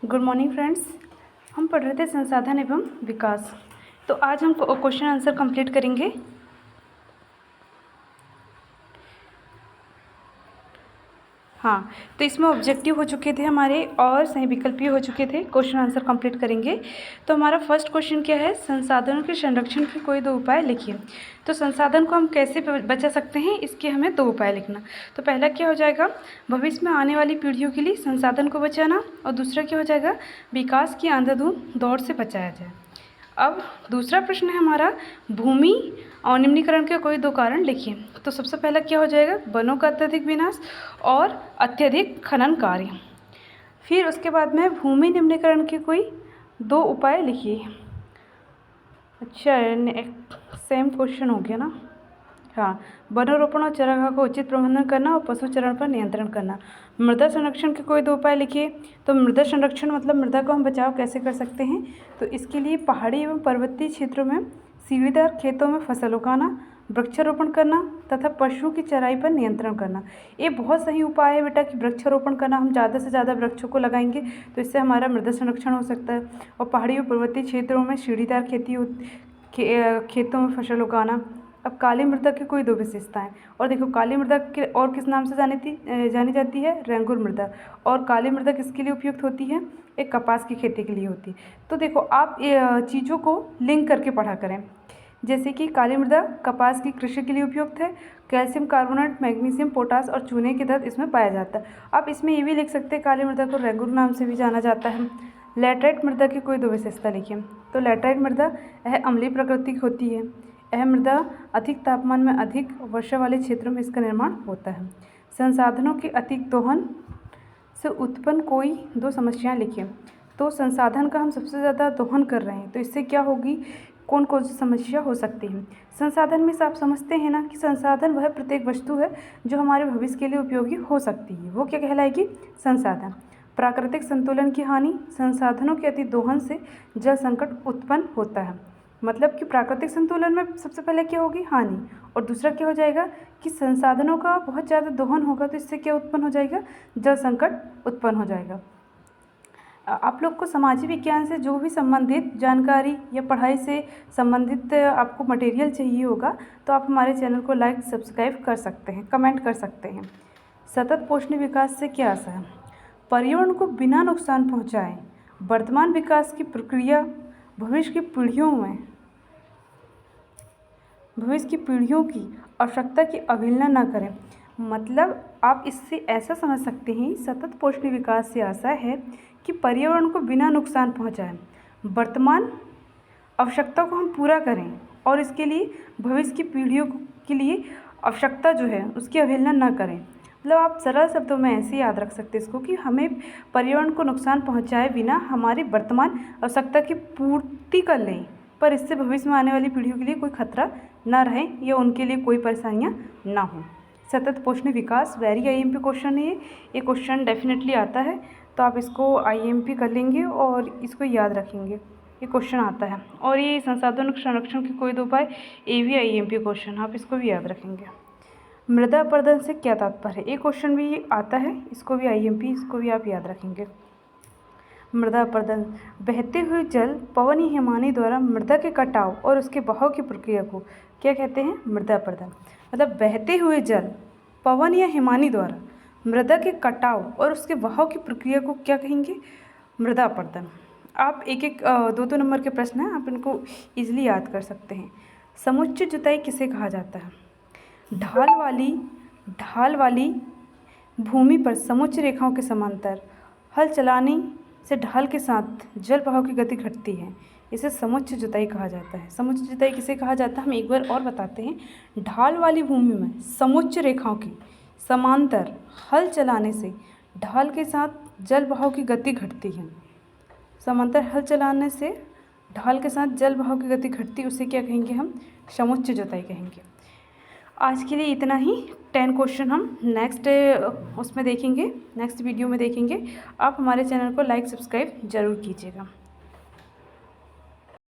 Good morning friends. हम पढ़ रहे थे संसाधन एवं विकास। तो आज हम क्वेश्चन आंसर कंप्लीट करेंगे। हाँ, तो इसमें ऑब्जेक्टिव हो चुके थे हमारे और सही विकल्पीय हो चुके थे। क्वेश्चन आंसर कंप्लीट करेंगे। तो हमारा फर्स्ट क्वेश्चन क्या है, संसाधनों के संरक्षण के कोई 2 उपाय लिखिए। तो संसाधन को हम कैसे बचा सकते हैं, इसके हमें 2 उपाय लिखना। तो पहला क्या हो जाएगा, भविष्य में आने वाली पीढ़ियों के लिए संसाधन को बचाना, और दूसरा क्या हो जाएगा, विकास की अंधाधुंध दौड़ से बचाया जाए। अब दूसरा प्रश्न है हमारा, भूमि अवनिर्मीकरण के कोई 2 कारण लिखिए। तो सबसे पहला क्या हो जाएगा, वनों का अत्यधिक विनाश और अत्यधिक खनन कार्य। फिर उसके बाद में भूमि निम्नीकरण के कोई 2 उपाय लिखिए। अच्छा, सेम क्वेश्चन हो गया ना। हाँ, वनोरोपण और चारागाह का उचित प्रबंधन करना और पशु चरण पर नियंत्रण करना। मृदा संरक्षण के कोई 2 उपाय लिखिए। तो मृदा संरक्षण मतलब मृदा को हम बचाव कैसे कर सकते हैं। तो इसके लिए पहाड़ी एवं पर्वतीय क्षेत्रों में सीढ़ीदार खेतों में फसल उगाना, वृक्षारोपण करना तथा पशुओं की चराई पर नियंत्रण करना। ये बहुत सही उपाय है बेटा कि वृक्षारोपण करना। हम ज़्यादा से ज़्यादा वृक्षों को लगाएंगे तो इससे हमारा मृदा संरक्षण हो सकता है। और पहाड़ी और पर्वतीय क्षेत्रों में सीढ़ीदार खेतों में फसल उगाना। अब काली मृदा की कोई 2 विशेषताएं। और देखो, काली मृदा के और किस नाम से जानी जाती है, रेंगुर मृदा। और काली मृदा किसके लिए उपयुक्त होती है, एक कपास की खेती के लिए होती है। तो देखो, आप चीज़ों को लिंक करके पढ़ा करें। जैसे कि काली मृदा कपास की कृषि के लिए उपयुक्त है। कैल्शियम कार्बोनेट, मैग्नीशियम, पोटास और चूने के तत्व इसमें पाया जाता है। आप इसमें ये भी लिख सकते हैं, काली मृदा को रेंगुर नाम से भी जाना जाता है। लैटराइट मृदा की कोई 2 विशेषता लिखिए। तो लैटराइट मृदा अम्लीय प्रकृति की होती है। यह मृदा अधिक तापमान में अधिक वर्षा वाले क्षेत्रों में इसका निर्माण होता है। संसाधनों के अतिक दोहन से उत्पन्न कोई 2 समस्याएं लिखिए। तो संसाधन का हम सबसे ज़्यादा दोहन कर रहे हैं, तो इससे क्या होगी, कौन कौन सी समस्या हो सकती है। संसाधन में से आप समझते हैं ना कि संसाधन वह प्रत्येक वस्तु है जो हमारे भविष्य के लिए उपयोगी हो सकती है, वो क्या कहलाएगी, संसाधन। प्राकृतिक संतुलन की हानि, संसाधनों के अति दोहन से जल संकट उत्पन्न होता है। मतलब कि प्राकृतिक संतुलन में सबसे पहले क्या होगी, हानि। और दूसरा क्या हो जाएगा कि संसाधनों का बहुत ज़्यादा दोहन होगा तो इससे क्या उत्पन्न हो जाएगा, जल संकट उत्पन्न हो जाएगा। आप लोग को सामाजिक विज्ञान से जो भी संबंधित जानकारी या पढ़ाई से संबंधित आपको मटेरियल चाहिए होगा तो आप हमारे चैनल को लाइक सब्सक्राइब कर सकते हैं, कमेंट कर सकते हैं। सतत पोषणीय विकास से क्या आशा है, पर्यावरण को बिना नुकसान पहुंचाए वर्तमान विकास की प्रक्रिया भविष्य की पीढ़ियों की आवश्यकता की अवहेलना न करें। मतलब आप इससे ऐसा समझ सकते हैं, सतत पोषणीय विकास से आशा है कि पर्यावरण को बिना नुकसान पहुंचाएं वर्तमान आवश्यकता को हम पूरा करें और इसके लिए भविष्य की पीढ़ियों के लिए आवश्यकता जो है उसकी अवहेलना न करें। मतलब आप सरल शब्दों में ऐसे याद रख सकते हैं इसको कि हमें पर्यावरण को नुकसान पहुंचाए बिना हमारी वर्तमान आवश्यकता की पूर्ति कर लें, पर इससे भविष्य में आने वाली पीढ़ियों के लिए कोई खतरा ना रहे या उनके लिए कोई परेशानियां ना हो। सतत पोषणीय विकास वेरी IMP क्वेश्चन है ये क्वेश्चन डेफिनेटली आता है, तो आप इसको IMP कर लेंगे और इसको याद रखेंगे, ये क्वेश्चन आता है। और ये संसाधन संरक्षण के कोई 2 उपाय, ये भी IMP क्वेश्चन, आप इसको भी याद रखेंगे। मृदा अपरदन से क्या तात्पर्य है, ये क्वेश्चन भी आता है, इसको भी IMP, इसको भी आप याद रखेंगे। मृदा अपरदन, बहते हुए जल, पवन या हिमानी द्वारा मृदा के कटाव और उसके बहाव की प्रक्रिया को क्या कहते हैं, मृदा अपरदन। मतलब बहते हुए जल, पवन या हिमानी द्वारा मृदा के कटाव और उसके बहाव की प्रक्रिया को क्या कहेंगे, मृदा अपरदन। आप एक 2 नंबर के प्रश्न हैं, आप इनको इजीली याद कर सकते हैं। समुच्चय जुताई किसे कहा जाता है, ढाल वाली भूमि पर समुच्चय रेखाओं के समांतर हल चलाने से ढाल के साथ जल बहाव की गति घटती है, इसे समुच्चय जुताई कहा जाता है। समुच्चय जुताई किसे कहा जाता है, हम एक बार और बताते हैं। ढाल वाली भूमि में समुच्चय रेखाओं की समांतर हल चलाने से ढाल के साथ जल बहाव की गति घटती है। समांतर हल चलाने से ढाल के साथ जल बहाव की गति घटती, उसे क्या कहेंगे, हम समुच्चय जुताई कहेंगे। आज के लिए इतना ही। 10 क्वेश्चन हम नेक्स्ट उसमें देखेंगे, नेक्स्ट वीडियो में देखेंगे। आप हमारे चैनल को लाइक सब्सक्राइब ज़रूर कीजिएगा।